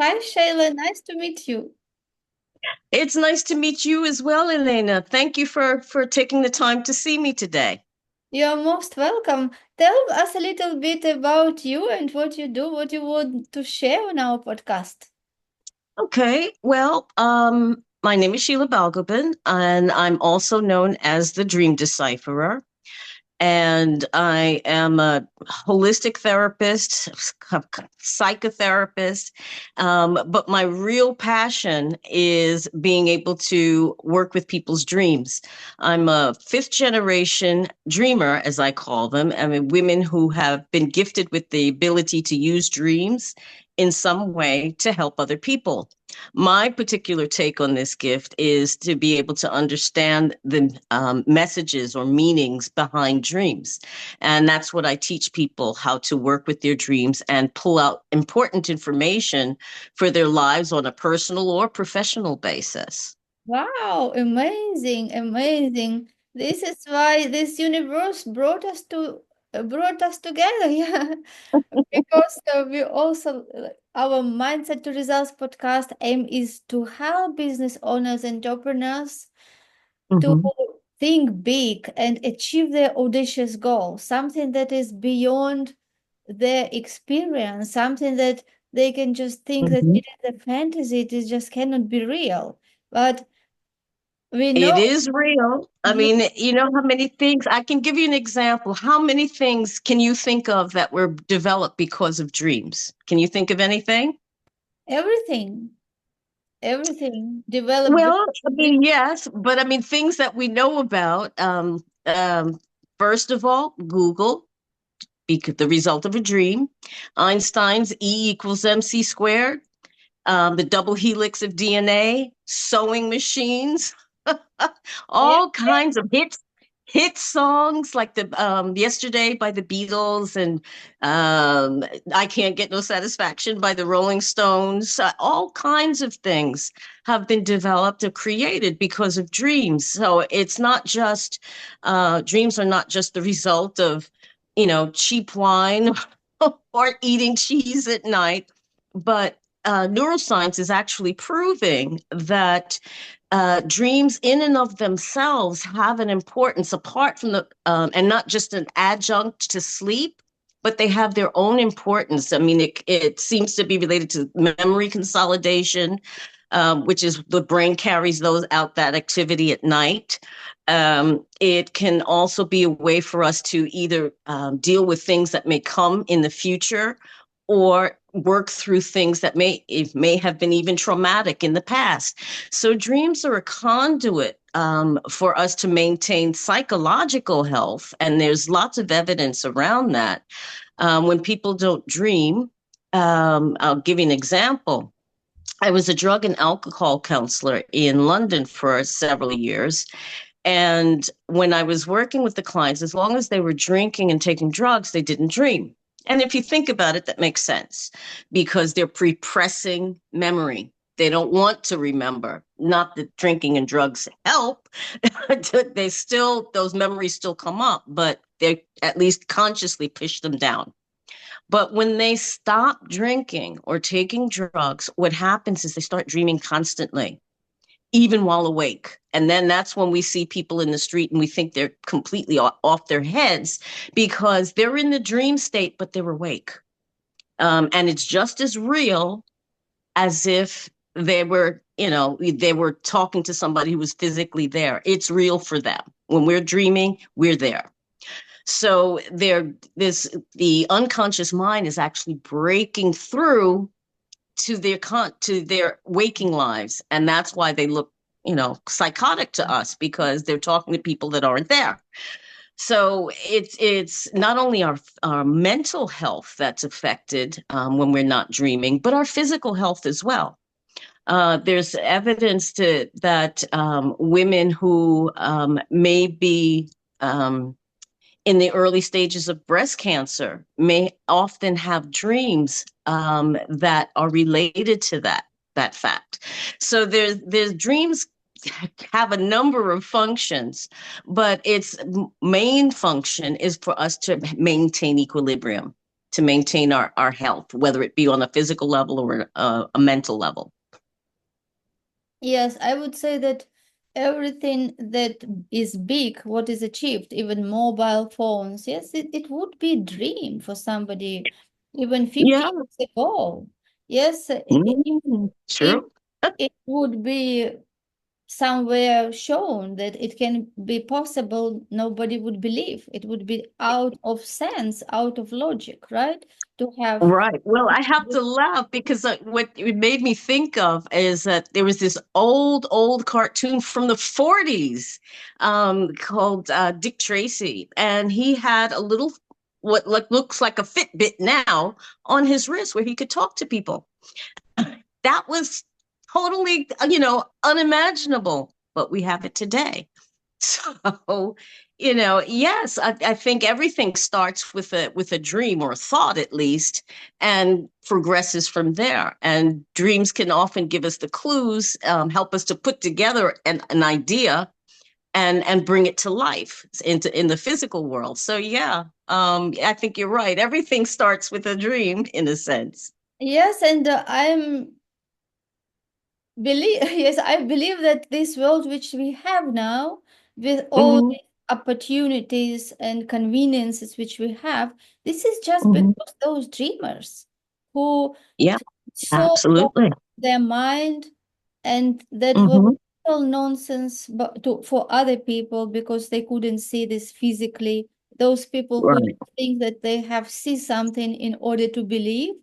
Hi, Sheila. Nice to meet you. It's nice to meet you as well, Elena. Thank you for taking the time to see me today. You're most welcome. Tell us a little bit about you and what you do, what you want to share on our podcast. Okay, well, my name is Sheila Balgobin, and I'm also known as the Dream Decipherer. And I am a holistic therapist, psychotherapist. But my real passion is being able to work with people's dreams. I'm a fifth generation dreamer, as I call them. I mean, women who have been gifted with the ability to use dreams in some way to help other people. My particular take on this gift is to be able to understand the messages or meanings behind dreams. And that's what I teach people, how to work with their dreams and pull out important information for their lives on a personal or professional basis. Wow, amazing, amazing. This is why this universe brought us together. Yeah. Because we also our Mindset to Results podcast aim is to help business owners, entrepreneurs to Mhm. think big and achieve their audacious goal, something that is beyond their experience, something that they can just think that Mhm. it is a fantasy, it is just cannot be real. But we It know, is real. I yeah, mean, you know how many things, I can give you an example. How many things can you think of that were developed because of dreams? Can you think of anything? everything, everything developed Well, I because mean, yes, but I mean, things that we know about. First of all, Google, because the result of a dream. Einstein's E equals MC squared. The double helix of DNA. Sewing machines. All kinds of hit songs like the Yesterday by the Beatles and I Can't Get No Satisfaction by the Rolling Stones. All kinds of things have been developed or created because of dreams. So it's not just dreams are not just the result of, cheap wine or eating cheese at night, but neuroscience is actually proving that dreams in and of themselves have an importance apart from and not just an adjunct to sleep, but they have their own importance. I mean, it seems to be related to memory consolidation, which is the brain carries those out that activity at night. It can also be a way for us to either deal with things that may come in the future or work through things that may have been even traumatic in the past. So dreams are a conduit for us to maintain psychological health, and there's lots of evidence around that. When people don't dream, I'll give you an example. I was a drug and alcohol counselor in London for several years. And when I was working with the clients, as long as they were drinking and taking drugs, they didn't dream. And if you think about it, that makes sense because they're repressing memory. They don't want to remember. Not that drinking and drugs help. They still, those memories still come up, but they at least consciously push them down. But when they stop drinking or taking drugs, what happens is they start dreaming constantly, even while awake. And then that's when we see people in the street and we think they're completely off their heads because they're in the dream state, but they're awake. And it's just as real as if they were talking to somebody who was physically there. It's real for them. When we're dreaming, we're there. So the unconscious mind is actually breaking through to their waking lives, and that's why they look, psychotic to us because they're talking to people that aren't there. So it's not only our mental health that's affected when we're not dreaming, but our physical health as well. There's evidence that women who may be in the early stages of breast cancer may often have dreams that are related to that fact. So there's dreams have a number of functions, but its main function is for us to maintain equilibrium, to maintain our health, whether it be on a physical level or a mental level. Yes, I would say that everything that is big, what is achieved, even mobile phones, yes, it would be a dream for somebody even 50 Yeah. years ago. Yes, if True. it would be somewhere shown that it can be possible, nobody would believe. It would be out of sense, out of logic, right? To have. Right. Well, I have to laugh because what it made me think of is that there was this old cartoon from the 40s called Dick Tracy, and he had a little looks like a Fitbit now on his wrist where he could talk to people. That was totally, unimaginable, but we have it today. So, yes, I think everything starts with a dream or a thought at least, and progresses from there. And dreams can often give us the clues, help us to put together an idea and bring it to life in the physical world. So yeah, I think you're right. Everything starts with a dream in a sense. Yes, and I'm believe yes, I believe that this world which we have now, with all Hmm. the opportunities and conveniences which we have, this is just Hmm. because those dreamers who Yeah, saw absolutely. their mind, and that was Hmm. total nonsense but for other people because they couldn't see this physically. Those people who Right. think that they have see something in order to believe,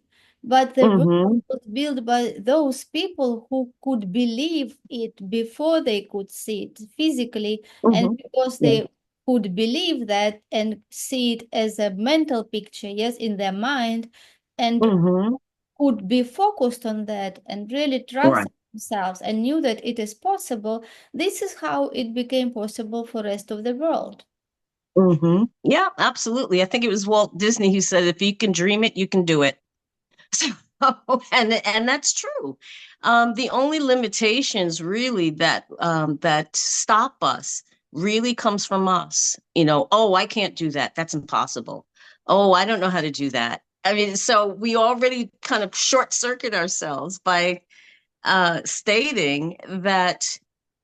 but the world Hmm. was built by those people who could believe it before they could see it physically, and Hmm. because Yeah. they could believe that and see it as a mental picture, yes, in their mind, and Hmm. could be focused on that and really trust Right. themselves and knew that it is possible. This is how it became possible for rest of the world. Yeah, absolutely. I think it was Walt Disney who said, "If you can dream it, you can do it." So, and that's true. The only limitations really that stop us really comes from us. Oh, I can't do that. That's impossible. Oh, I don't know how to do that. I mean, so we already kind of short circuit ourselves by stating that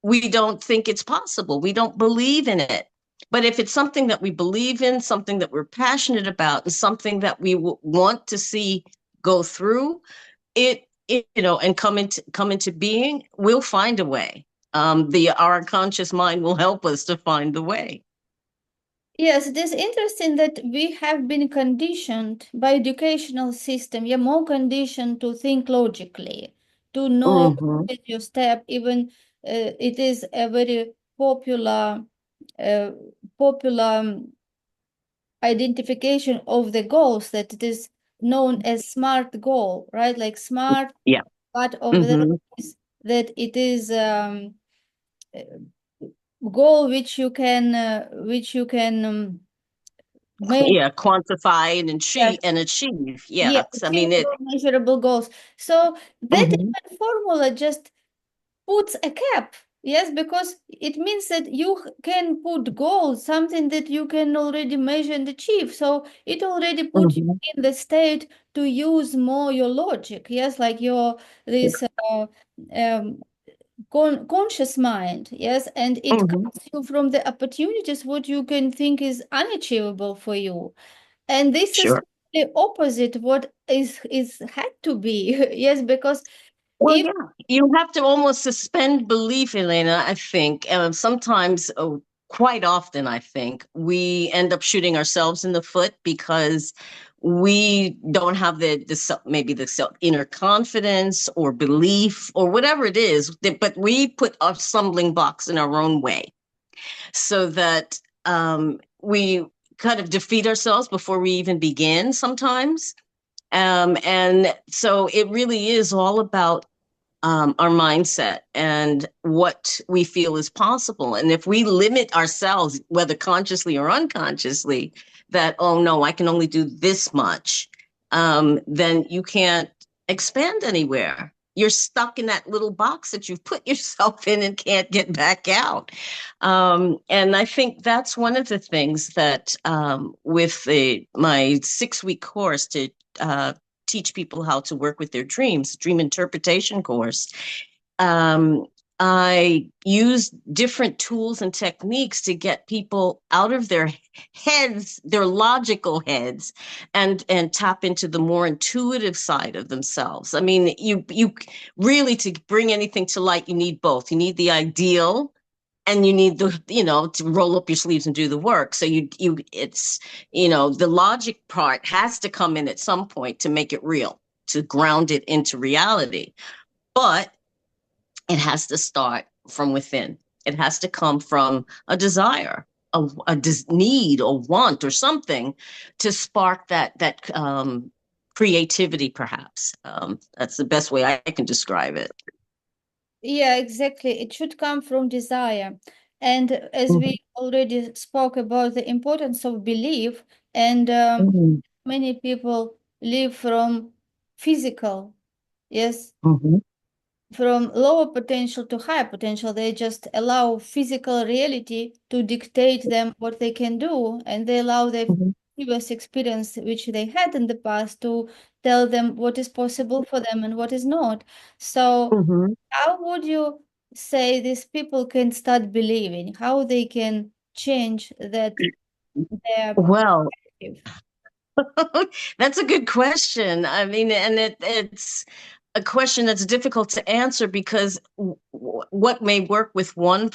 we don't think it's possible. We don't believe in it. But if it's something that we believe in, something that we're passionate about, and something that we want to see go through, and come into being, we'll find a way. Our unconscious mind will help us to find the way. Yes, it is interesting that we have been conditioned by educational system. You're more conditioned to think logically, to know Hmm. your step. Even it is a very uh, popular identification of the goals that it is known as SMART goal, right? Like SMART, Yeah. part of that Hmm. is that it is a goal which you can make. Yeah, quantify and Yes, achieve. yeah, Yeah. I mean it. achievable, measurable goals. So that Hmm. even formula just puts a cap. Yes, because it means that you can put goals, something that you can already measure and achieve. So it already put you Hmm. in the state to use more your logic. Yes, like your this um, conscious mind. Yes, and it Hmm. cuts you from the opportunities what you can think is unachievable for you. And this is Sure. the opposite what is had to be. Yes, because Well, if yeah, you have to almost suspend belief, Elena. I think sometimes, oh, quite often, I think we end up shooting ourselves in the foot because we don't have maybe the inner confidence or belief or whatever it is, but we put a stumbling blocks in our own way so that we kind of defeat ourselves before we even begin sometimes. And so it really is all about our mindset and what we feel is possible. And if we limit ourselves, whether consciously or unconsciously, that, oh no, I can only do this much, then you can't expand anywhere. you're stuck in that little box that you've put yourself in and can't get back out. And I think that's one of the things that with my 6-week course to teach people how to work with their dreams, dream interpretation course, um, I use different tools and techniques to get people out of their heads, their logical heads, and tap into the more intuitive side of themselves. I mean, you really, to bring anything to light, you need both. You need the ideal, and you need the, to roll up your sleeves and do the work. So it's, the logic part has to come in at some point to make it real, to ground it into reality. But it has to start from within. It has to come from a desire, a need or want or something to spark that creativity, perhaps. That's the best way I can describe it. Yeah, exactly. It should come from desire. And as Mhm, we already spoke about the importance of belief, and mhm, many people live from physical, yes, mhm, from lower potential to higher potential. They just allow physical reality to dictate them what they can do, and they allow their mhm, previous experience, which they had in the past, to tell them what is possible for them and what is not. So, mhm. how would you say these people can start believing? How they can change that their Well, perspective? that's a good question. I mean, and it's a question that's difficult to answer because what may work with one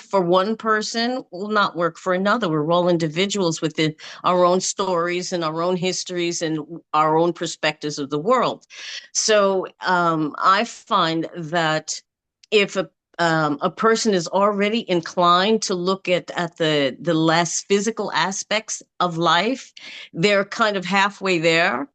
person will not work for another. We're all individuals within our own stories and our own histories and our own perspectives of the world. So I find that if a person is already inclined to look at the less physical aspects of life, they're kind of halfway there.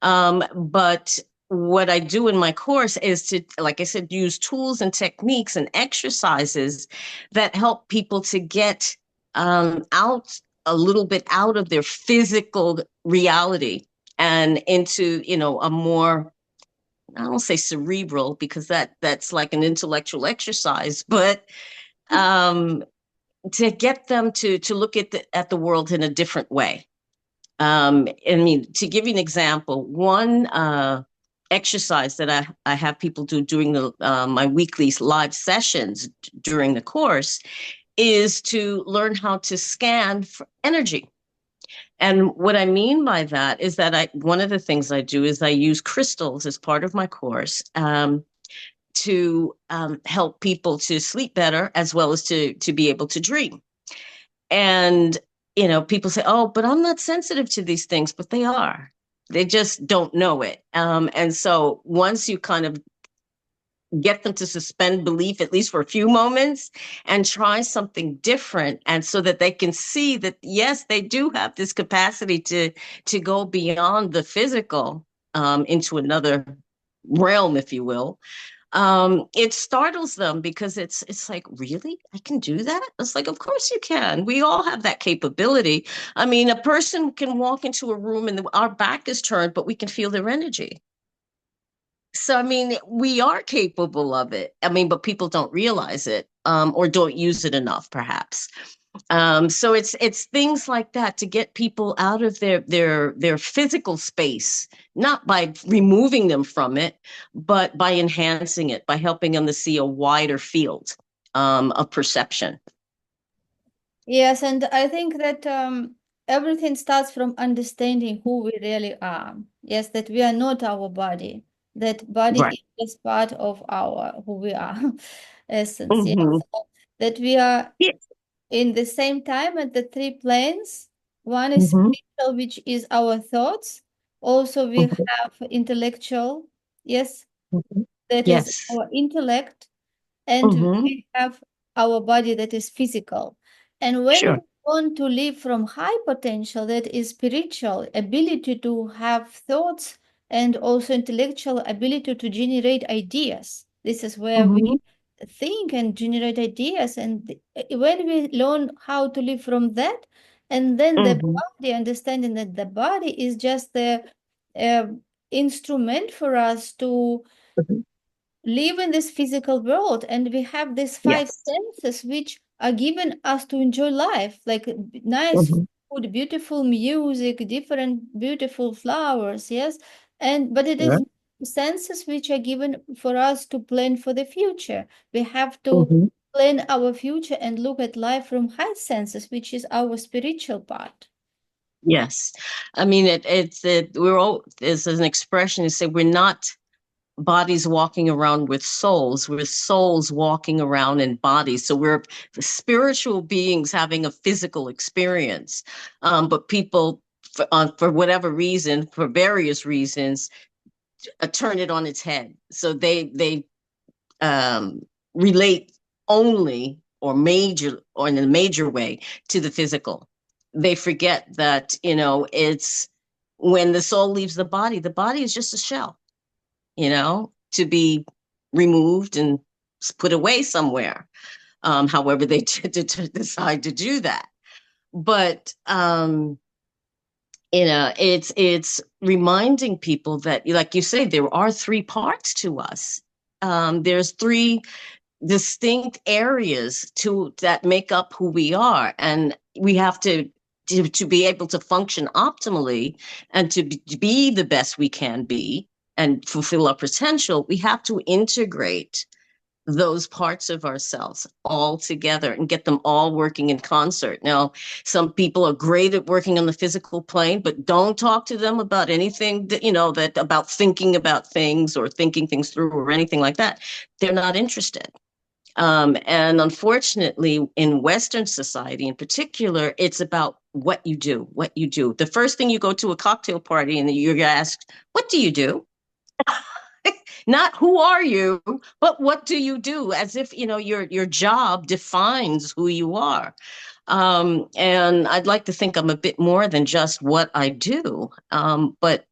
But what I do in my course is to, like I said, use tools and techniques and exercises that help people to get out a little bit out of their physical reality and into, a more, I don't say cerebral because that's like an intellectual exercise, but um, to get them to look at the world in a different way. I mean, to give you an example, one exercise that I have people do during my weekly live sessions during the course is to learn how to scan for energy. And what I mean by that is that one of the things I do is I use crystals as part of my course to help people to sleep better as well as to be able to dream. And, people say, oh, but I'm not sensitive to these things, but they are. They just don't know it. And so once you kind of get them to suspend belief, at least for a few moments, and try something different, and so that they can see that, yes, they do have this capacity to go beyond the physical into another realm, if you will, it startles them because it's like, really, I can do that? It's like, of course you can. We all have that capability. I mean, a person can walk into a room and our back is turned, but we can feel their energy. So I mean, we are capable of it. I mean, but people don't realize it, or don't use it enough, perhaps. So it's things like that to get people out of their physical space, not by removing them from it, but by enhancing it, by helping them to see a wider field of perception. Yes, and I think that everything starts from understanding who we really are. Yes, that we are not our body. That body Right. is just part of our who we are essence. Yes, Mm-hmm. that we are Yes. in the same time at the three planes. One is Mm-hmm. spiritual, which is our thoughts. Also, we Mm-hmm. have intellectual. Yes, Mm-hmm. that is Yes. our intellect, and Mm-hmm. we have our body that is physical. And when we Sure. want to live from high potential, that is spiritual ability to have thoughts and also intellectual ability to generate ideas. This is where we Mm-hmm. think and generate ideas. And when we learn how to live from that, and then the Mm-hmm. body, understanding that the body is just the uh, instrument for us to live in this physical world, and we have these five Yes. senses which are given us to enjoy life, like nice Hmm. food, beautiful music, different beautiful flowers, yes. And but it Yeah. is senses which are given for us to plan for the future. We have to Hmm. plan our future and look at life from high senses, which is our spiritual part. Yes. I mean, we're all, there's an expression to say we're not bodies walking around with souls. We're souls walking around in bodies. So we're spiritual beings having a physical experience. But people, for whatever reason, for various reasons, turn it on its head. So they um, relate only or in a major way to the physical. They forget that, it's when the soul leaves the body is just a shell, to be removed and put away somewhere, however they decide to do that. But it's reminding people that, like you say, there are three parts to us. There's three distinct areas to that make up who we are, and we have to be able to function optimally and to be the best we can be and fulfill our potential. We have to integrate those parts of ourselves all together and get them all working in concert. Now, some people are great at working on the physical plane, but don't talk to them about anything that about thinking about things or thinking things through or anything like that. They're not interested. And unfortunately, in Western society in particular, it's about what you do, what you do. The first thing, you go to a cocktail party and you're asked, what do you do? Not who are you, but what do you do? As if, your job defines who you are. And I'd like to think I'm a bit more than just what I do. But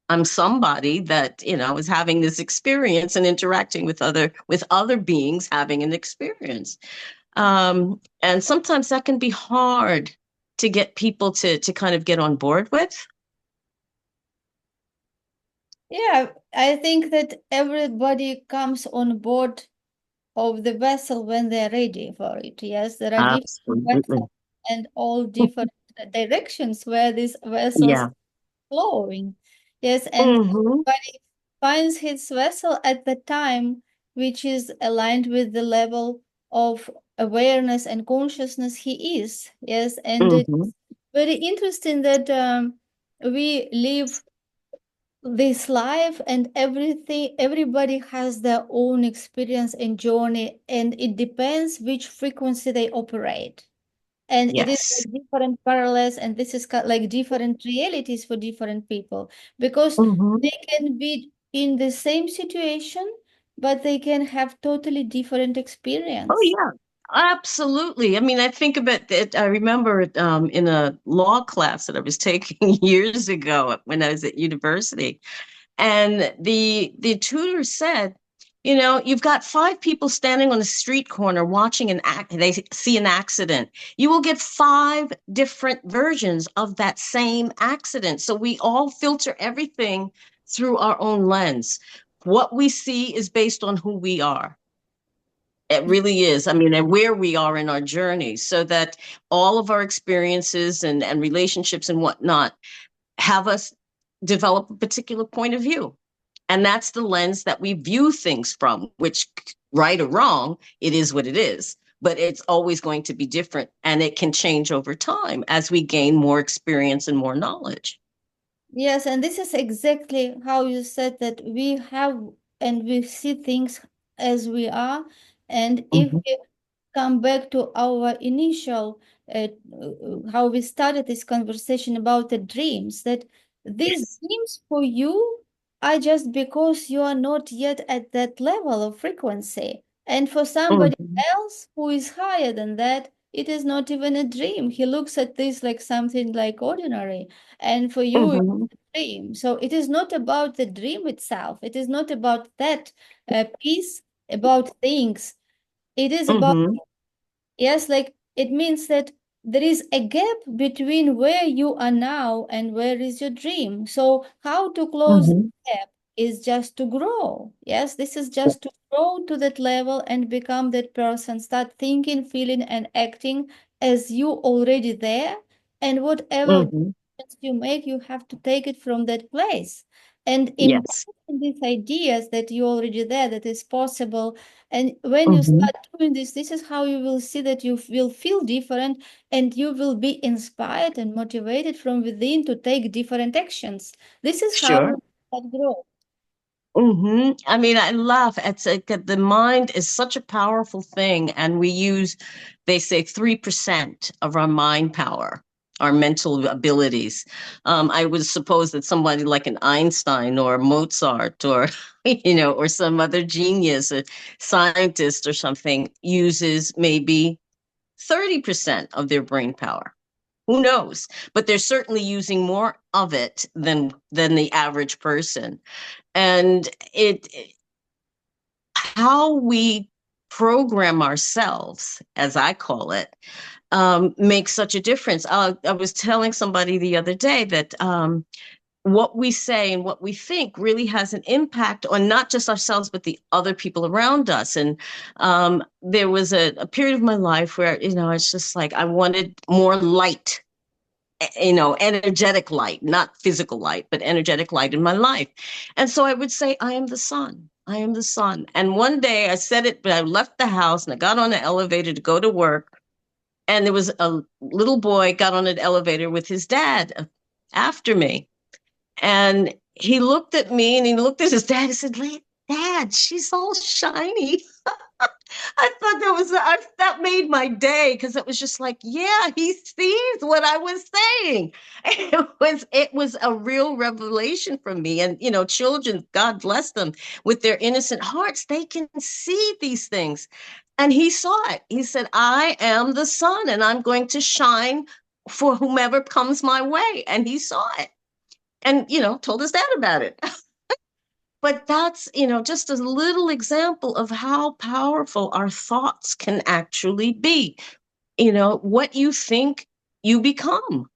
I'm somebody that, is having this experience and interacting with other beings having an experience. And sometimes that can be hard to get people to kind of get on board with. Yeah, I think that everybody comes on board of the vessel when they're ready for it. Yes, there are different Absolutely. vessels and all different directions where these vessels Yeah. are flowing. Yes, and Hmm. everybody finds his vessel at the time which is aligned with the level of awareness and consciousness he is. Yes, and it's Hmm. very interesting that we live this life, and everything, everybody has their own experience and journey, and it depends which frequency they operate, and it is Yes. like different parallels, and this is like different realities for different people, because Hmm. they can be in the same situation, but they can have totally different Oh, experience. yeah. Absolutely. I mean, I think about it. I remember it, in a law class that I was taking years ago when I was at university. And the tutor said, you've got five people standing on a street corner watching they see an accident. You will get five different versions of that same accident. So we all filter everything through our own lens. What we see is based on who we are. It really is. I mean, and where we are in our journey, so that all of our experiences and relationships and whatnot have us develop a particular point of view. And that's the lens that we view things from, which, right or wrong, it is what it is. But it's always going to be different. And it can change over time as we gain more experience and more knowledge. Yes, and this is exactly how you said that we have and we see things as we are. And if Hmm. we come back to our initial, how we started this conversation about the dreams, that these Yes. dreams for you are just because you are not yet at that level of frequency. And for somebody Hmm. else who is higher than that, it is not even a dream. He looks at this like something like ordinary. And for you, Hmm. dream. So it is not about the dream itself. It is not about that piece about things. It is about, Hmm. yes, like it means that there is a gap between where you are now and where is your dream. So how to close the Hmm. gap is just to grow. Yes, this is just to grow to that level and become that person. Start thinking, feeling, and acting as you already there. And whatever Hmm. decisions you make, you have to take it from that place and Yes. embody these ideas that you already there, that is possible. And when you Hmm. start doing this is how you will see that you will feel different and you will be inspired and motivated from within to take different actions. This is how Sure. you start grow. I mean, I laugh. It's like the mind is such a powerful thing, and we use, they say, 3% of our mind power, our mental abilities. I would suppose that somebody like an Einstein or Mozart or, or some other genius, a scientist or something, uses maybe 30% of their brain power. Who knows? But they're certainly using more of it than the average person. And it how we program ourselves, as I call it, makes such a difference. I was telling somebody the other day that what we say and what we think really has an impact on not just ourselves but the other people around us. And there was a period of my life where it's just like I wanted more light, energetic light, not physical light, but energetic light in my life. And so I would say, I am the sun. I am the sun. And one day I said it, but I left the house and I got on the elevator to go to work. And there was a little boy got on an elevator with his dad after me. And he looked at me and he looked at his dad and said, Dad, she's all shiny. I thought that made my day because it was just like, yeah, he sees what I was saying. It was a real revelation for me. And children, God bless them, with their innocent hearts, they can see these things. And he saw it. He said, I am the sun and I'm going to shine for whomever comes my way. And he saw it and told his dad about it. But that's, just a little example of how powerful our thoughts can actually be. What you think, you become.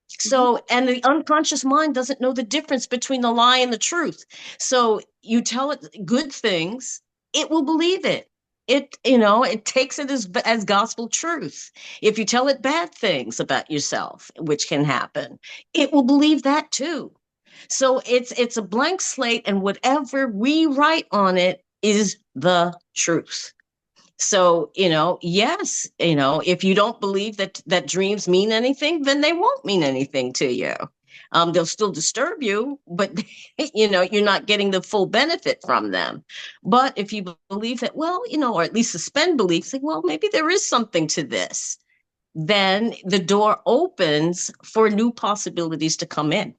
So, and the unconscious mind doesn't know the difference between the lie and the truth. So you tell it good things, it will believe it. It takes it as gospel truth. If you tell it bad things about yourself, which can happen, it will believe that too. So it's a blank slate, and whatever we write on it is the truth. So, yes, if you don't believe that dreams mean anything, then they won't mean anything to you. They'll still disturb you, but you're not getting the full benefit from them. But if you believe that, well, or at least suspend belief, say, well, maybe there is something to this, then the door opens for new possibilities to come in.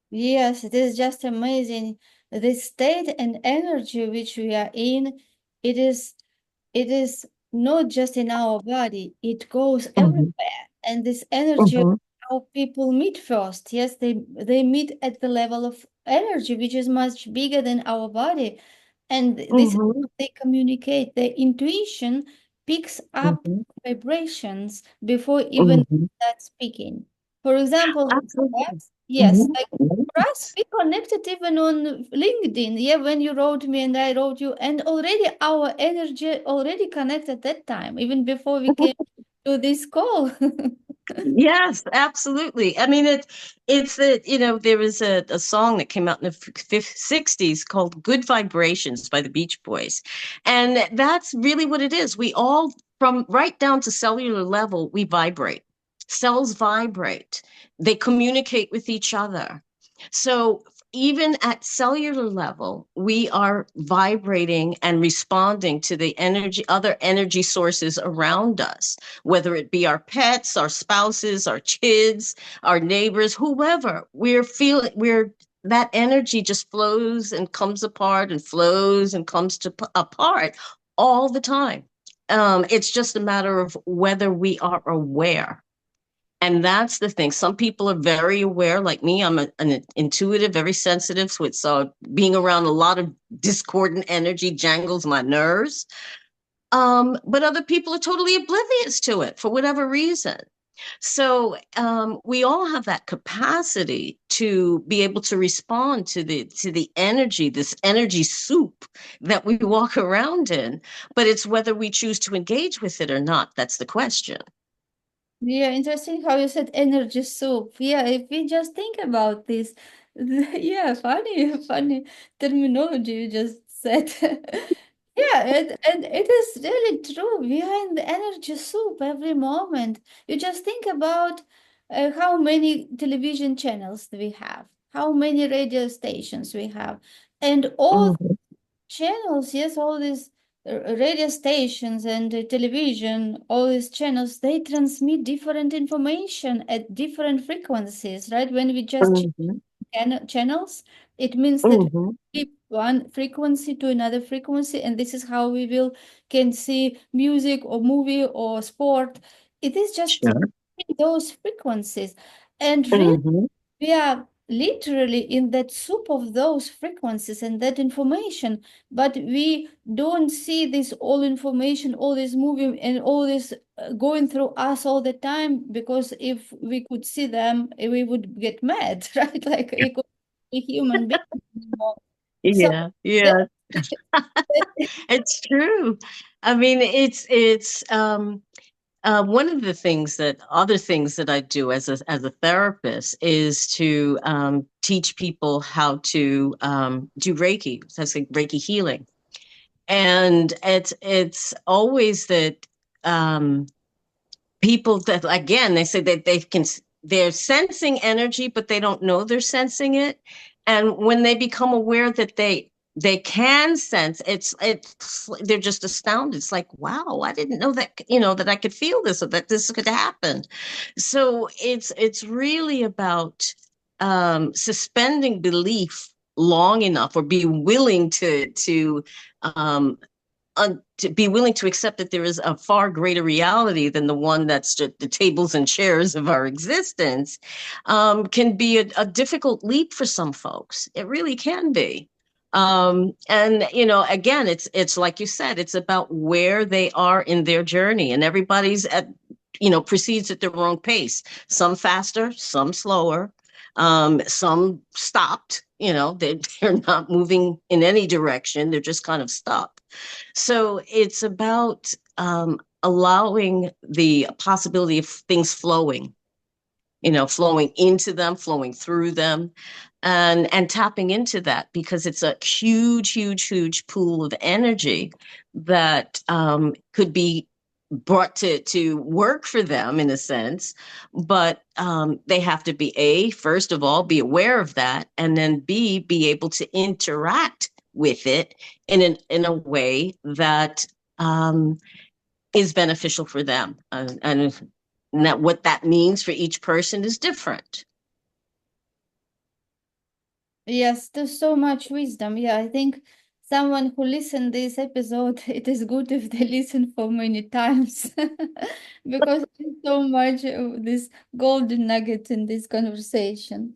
Yes, it is just amazing. The state and energy which we are in, it is it is not just in our body, it goes Mm-hmm. everywhere. And this energy, Mm-hmm. how people meet first. Yes, they meet at the level of energy, which is much bigger than our body. And this is Mm-hmm. how they communicate. Their intuition picks up Mm-hmm. vibrations before even Mm-hmm. start speaking. For example, Absolutely. yes, yes, like for us, Mm-hmm. we connected even on LinkedIn. Yeah, when you wrote me and I wrote you, and already our energy already connected that time, even before we came to this call. Yes, absolutely. I mean, it's there was a song that came out in the 60s called Good Vibrations by the Beach Boys. And that's really what it is. We all, from right down to cellular level, we vibrate. Cells vibrate. They communicate with each other. So even at cellular level, we are vibrating and responding to the other energy sources around us, whether it be our pets, our spouses, our kids, our neighbors, whoever. We're that energy just flows and comes apart and flows and comes apart all the time. It's just a matter of whether we are aware. And that's the thing. Some people are very aware, like me. I'm an intuitive, very sensitive. So it's being around a lot of discordant energy jangles my nerves. But other people are totally oblivious to it for whatever reason. So we all have that capacity to be able to respond to the energy, this energy soup that we walk around in. But it's whether we choose to engage with it or not. That's the question. Yeah, interesting how you said energy soup. Yeah, if we just think about this, yeah, funny, funny terminology you just said. Yeah, and it is really true. We are in the energy soup every moment. You just think about how many television channels we have, how many radio stations we have, and all Mhm. channels, yes, all these radio stations and television, all these channels, they transmit different information at different frequencies, right? When we just Mhm. channels, it means that we Mhm. flip one frequency to another frequency, and this is how we will can see music or movie or sport. It is just Sure. those frequencies, and really Mhm. we are literally in that soup of those frequencies and that information, but we don't see this all information, all this moving and all this going through us all the time, because if we could see them, we would get mad, right? Like we could be human beings anymore. So Yeah. that, Yeah. It's true. I mean, it's one of the other things that I do as a therapist is to teach people how to do Reiki. That's like Reiki healing, and it's always that um, people that again they say that they're sensing energy, but they don't know they're sensing it, and when they become aware that they can sense it's they're just astounded. It's like, wow, I didn't know that, that I could feel this or that this could happen. So it's really about suspending belief long enough, or be willing to um to be willing to accept that there is a far greater reality than the one that's just the tables and chairs of our existence, can be a difficult leap for some folks. It really can be. And again, it's like you said, it's about where they are in their journey, and everybody's proceeds at their own pace. Some faster, some slower, some stopped. They're not moving in any direction. They're just kind of stuck. So it's about allowing the possibility of things flowing, flowing into them, flowing through them, and tapping into that, because it's a huge, huge, huge pool of energy that could be brought to work for them in a sense. But they have to be, first of all, be aware of that, and then be able to interact with it in a way that um, is beneficial for them. And that what that means for each person is different. yes, there's so much wisdom. Yeah, I think someone who listened this episode, it is good if they listen for many times because there's so much of this golden nugget in this conversation.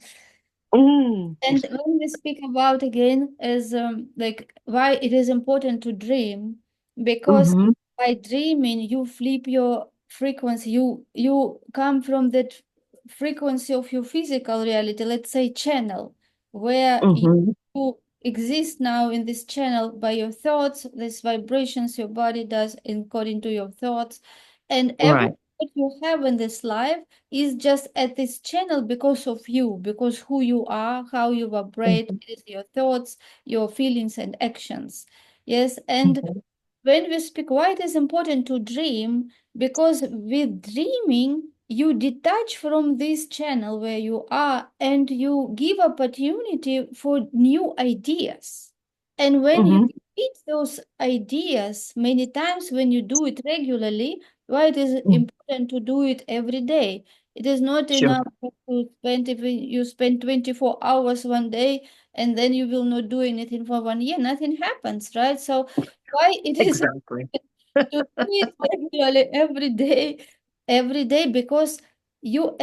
Mm. And when we speak about again is like why it is important to dream, because Mm-hmm. by dreaming you flip your frequency, you come from that frequency of your physical reality, let's say channel, where Mm-hmm. you exist now in this channel by your thoughts, these vibrations your body does according to your thoughts, and everything Right. that you have in this life is just at this channel because of you, because who you are, how you vibrate, Mm-hmm. it is your thoughts, your feelings and actions. Yes, and Mm-hmm. when we speak why it is important to dream, because with dreaming you detach from this channel where you are and you give opportunity for new ideas. And when you Mm-hmm. repeat those ideas many times, when you do it regularly, why it is Mm. important to do it every day. It is not Sure. enough to spend, if you spend 24 hours one day and then you will not do anything for 1 year, nothing happens, right? So why it is Exactly. to do it regularly every day, because you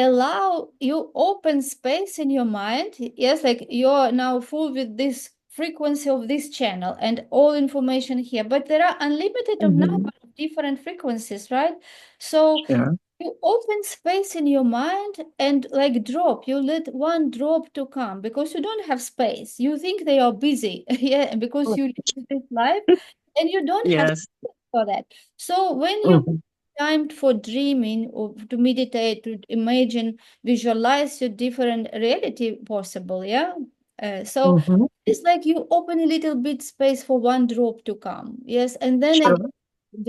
open space in your mind. Yes, like you're now full with this frequency of this channel and all information here, but there are unlimited of number Mm-hmm. of different frequencies, right? So Sure. You open space in your mind and like drop. You let one drop to come because you don't have space. You think they are busy, yeah, because you live this life and you don't have Yes. space for that. So when you Hmm. time for dreaming or to meditate, to imagine, visualize your different reality possible, yeah. So Hmm. it's like you open a little bit space for one drop to come, yes, and then a Sure.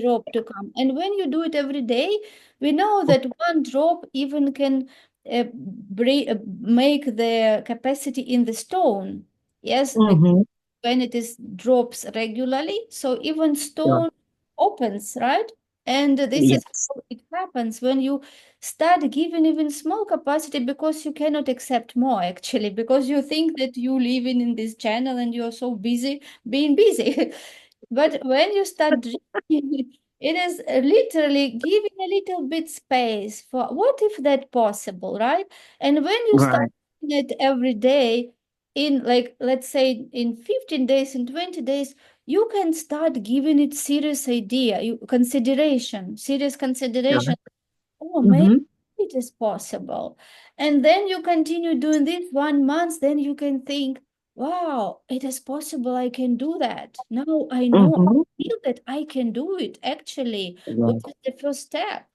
drop to come. And when you do it every day, we know that one drop even can make the capacity in the stone. Yes, because Hmm. when it is drops regularly, so even Sure. stone opens, right? And this is Yes. how it happens when you start giving even small capacity because you cannot accept more actually, because you think that you live in this channel and you're so busy being busy. But when you start dreaming, it is literally giving a little bit space for what if that possible, right? And when you start Right. doing it every day, in like let's say in 15 days, in 20 days, you can start giving it serious idea, you consideration, serious consideration. Sure. Oh, maybe Hmm. it is possible. And then you continue doing this 1 month, then you can think, wow, it is possible. I can do that. Now I know, Hmm. I feel that I can do it actually, which Right. is the first step.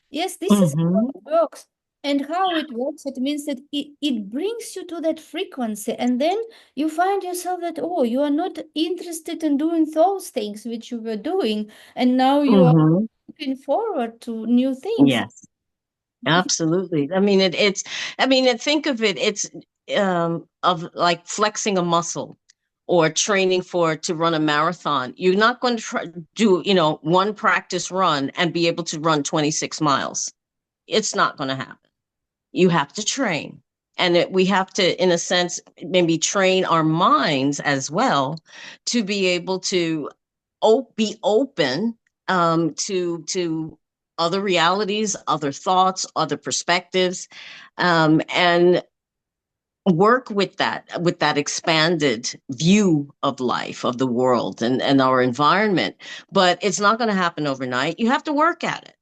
Yes, this is how Hmm. it works. And how it works, it means that it brings you to that frequency. And then you find yourself that, oh, you are not interested in doing those things which you were doing. And now you are Hmm. looking forward to new things. Yes. Absolutely. I mean, think of it, it's of like flexing a muscle or training for to run a marathon. You're not going to do, one practice run and be able to run 26 miles. It's not going to happen. You have to train. And we have to, in a sense, maybe train our minds as well to be able to be open to other realities, other thoughts, other perspectives, and work with that expanded view of life, of the world, and our environment. But it's not going to happen overnight. You have to work at it.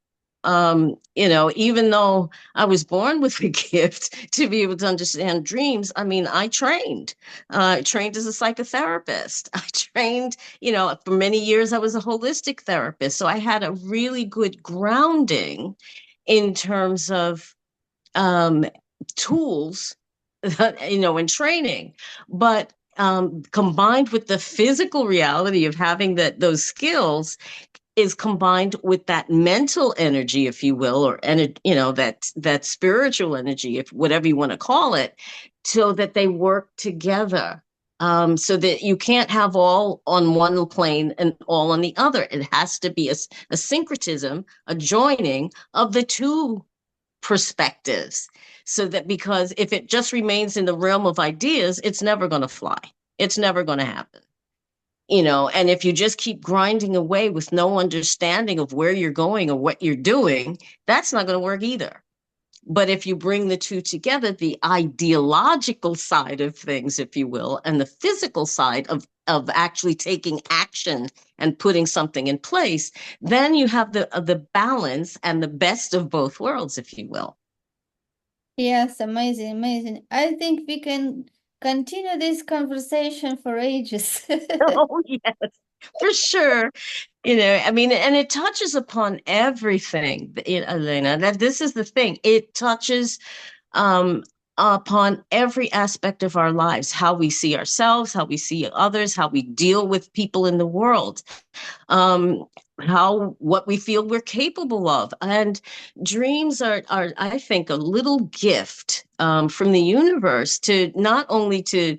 Even though I was born with a gift to be able to understand dreams, I mean, I trained as a psychotherapist. I trained, for many years, I was a holistic therapist. So I had a really good grounding in terms of um, tools, and training. But combined with the physical reality of having those skills, is combined with that mental energy, if you will, or that spiritual energy, if whatever you want to call it, so that they work together. So that you can't have all on one plane and all on the other. It has to be a syncretism, a joining of the two perspectives. So that, because if it just remains in the realm of ideas, it's never going to fly. It's never going to happen. And if you just keep grinding away with no understanding of where you're going or what you're doing, that's not going to work either. But if you bring the two together, the ideological side of things, if you will, and the physical side of actually taking action and putting something in place, then you have the balance and the best of both worlds, if you will. Yes, amazing, amazing. I think we can continue this conversation for ages. Oh, yes, for sure. I mean, and it touches upon everything, Elena. That this is the thing. It touches um, upon every aspect of our lives, how we see ourselves, how we see others, how we deal with people in the world, um, how what we feel we're capable of. And dreams are, I think, a little gift from the universe to not only to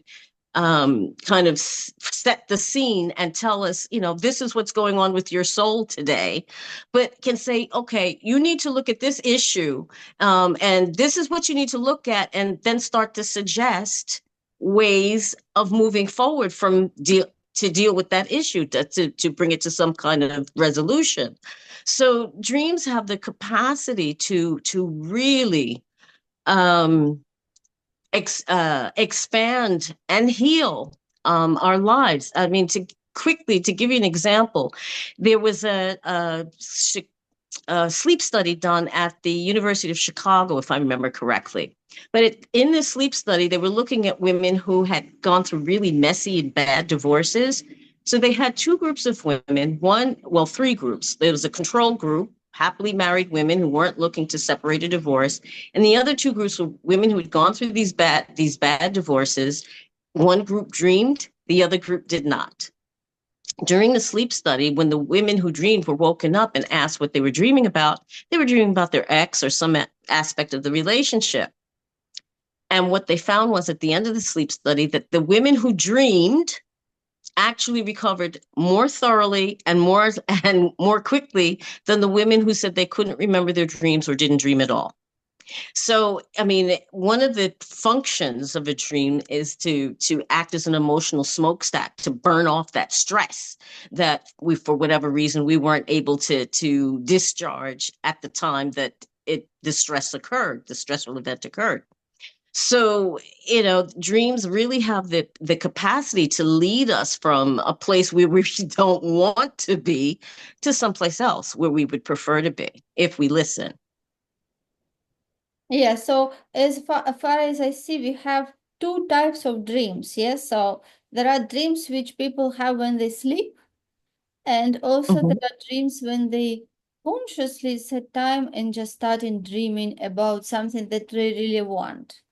kind of set the scene and tell us, this is what's going on with your soul today, but can say, okay, you need to look at this issue, and this is what you need to look at, and then start to suggest ways of moving forward to deal with that issue, to bring it to some kind of resolution. So dreams have the capacity to really um, expand and heal our lives. I mean, to give you an example, there was sleep study done at the University of Chicago, if I remember correctly. But in this sleep study, they were looking at women who had gone through really messy and bad divorces. So they had two groups of women, three groups. There was a control group, happily married women who weren't looking to separate or divorce. And the other two groups were women who had gone through these bad divorces. One group dreamed, the other group did not. During the sleep study, when the women who dreamed were woken up and asked what they were dreaming about, they were dreaming about their ex or some aspect of the relationship. And what they found was at the end of the sleep study that the women who dreamed actually recovered more thoroughly and more quickly than the women who said they couldn't remember their dreams or didn't dream at all. So, I mean, one of the functions of a dream is to act as an emotional smokestack, to burn off that stress that we, for whatever reason, we weren't able to discharge at the time that the stressful event occurred. So, dreams really have the capacity to lead us from a place where we don't want to be to someplace else where we would prefer to be if we listen. Yeah, so as far as I see, we have two types of dreams. Yes, so there are dreams which people have when they sleep, and also there Mhm. are dreams when they consciously set time and just start in dreaming about something that they really want.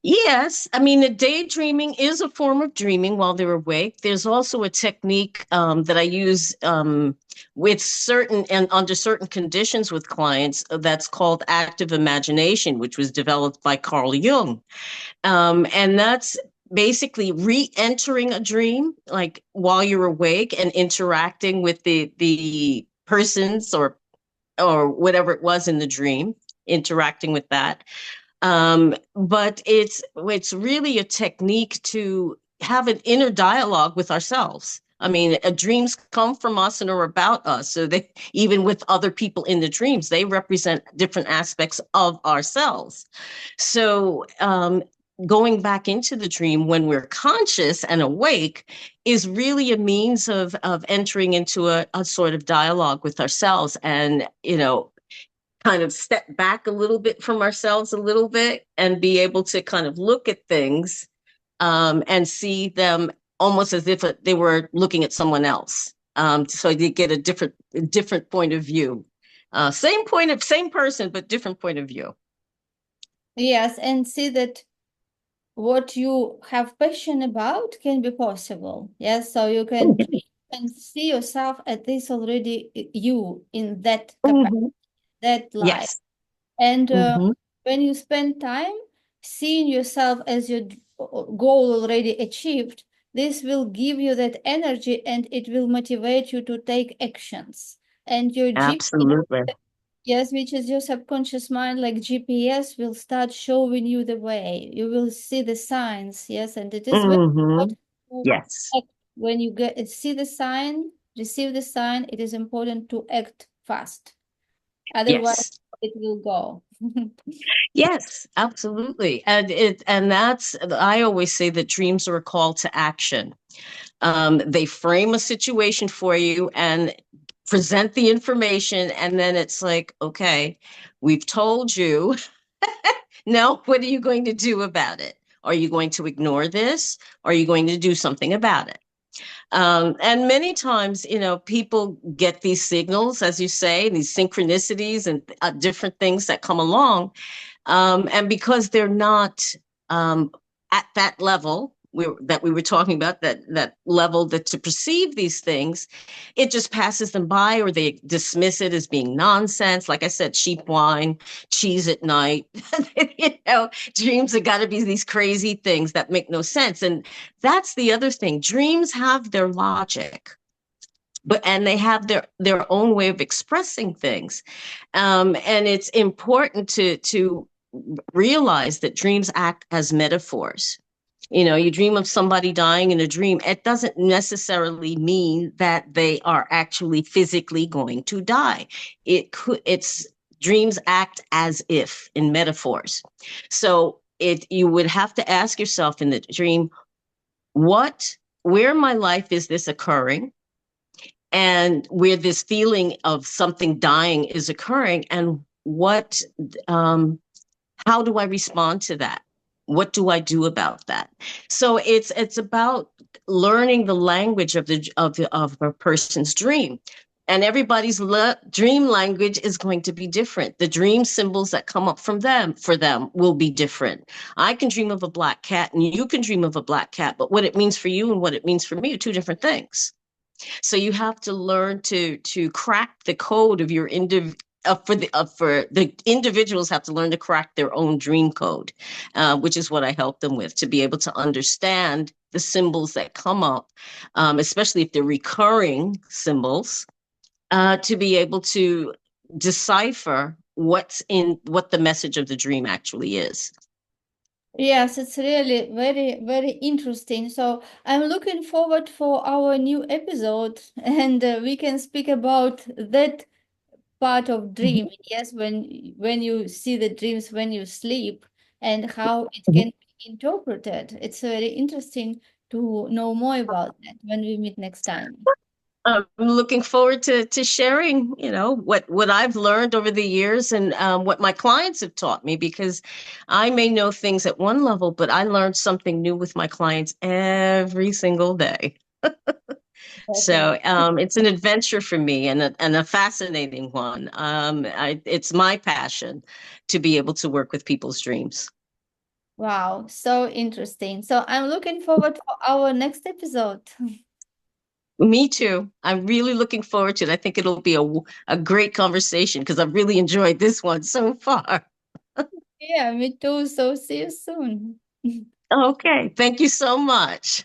Yes, I mean, daydreaming is a form of dreaming while they're awake. There's also a technique that I use with certain and under certain conditions with clients that's called active imagination, which was developed by Carl Jung. And that's basically re-entering a dream, like while you're awake and interacting with the persons or whatever it was in the dream, interacting with that. But it's really a technique to have an inner dialogue with ourselves. I mean, dreams come from us and are about us. So they, even with other people in the dreams, they represent different aspects of ourselves. So going back into the dream when we're conscious and awake is really a means of entering into a sort of dialogue with ourselves and, kind of step back a little bit from ourselves a little bit and be able to kind of look at things and see them almost as if they were looking at someone else. So you get a different point of view. Same person, but different point of view. Yes, and see that what you have passion about can be possible. Yes, so you can Mhm. dream and see yourself at this already you in that capacity, Mhm. that life. Yes. And Hmm. when you spend time seeing yourself as your goal already achieved, this will give you that energy and it will motivate you to take actions. And your GP, Absolutely. yes, which is your subconscious mind, like GPS, will start showing you the way. You will see the signs, yes, and it is very Hmm. important to Yes. act when you see the sign, receive the sign. It is important to act fast. Otherwise, Yes. it will go. Yes, absolutely. And that's, I always say that dreams are a call to action. They frame a situation for you and present the information, and then it's like, okay, we've told you. Now, what are you going to do about it? Are you going to ignore this? Are you going to do something about it? And many times, people get these signals, as you say, these synchronicities and different things that come along. And because they're not at that level that we were talking about, that level that to perceive these things, it just passes them by or they dismiss it as being nonsense. Like I said, cheap wine, cheese at night. Dreams have got to be these crazy things that make no sense. And that's the other thing. Dreams have their logic, and they have their own way of expressing things, and it's important to realize that dreams act as metaphors. You dream of somebody dying in a dream. It doesn't necessarily mean that they are actually physically going to die. It's dreams act as if in metaphors. So you would have to ask yourself in the dream, where in my life is this occurring? and where this feeling of something dying is occurring, and what um, how do I respond to that? What do I do about that? So it's about learning the language of a person's dream. And everybody's dream language is going to be different. The dream symbols that come up from them for them will be different. I can dream of a black cat and you can dream of a black cat, but what it means for you and what it means for me are two different things. So you have to learn to crack the code of your for the individuals have to learn to crack their own dream code, which is what I help them with, to be able to understand the symbols that come up, especially if they're recurring symbols, to be able to decipher what the message of the dream actually is. Yes, it's really very, very interesting. So I'm looking forward for our new episode, and we can speak about that part of Mhm. dream. Yes, when you see the dreams when you sleep, and how it Mhm. can be interpreted. It's very interesting to know more about that when we meet next time. I'm looking forward to sharing, what I've learned over the years, and what my clients have taught me, because I may know things at one level, but I learned something new with my clients every single day. Definitely. So it's an adventure for me, and a fascinating one. It's my passion to be able to work with people's dreams. Wow, so interesting. So I'm looking forward for our next episode. Me too. I'm really looking forward to it. I think it'll be a great conversation because I've really enjoyed this one so far. Yeah, me too. So see you soon. Okay. Thank you so much.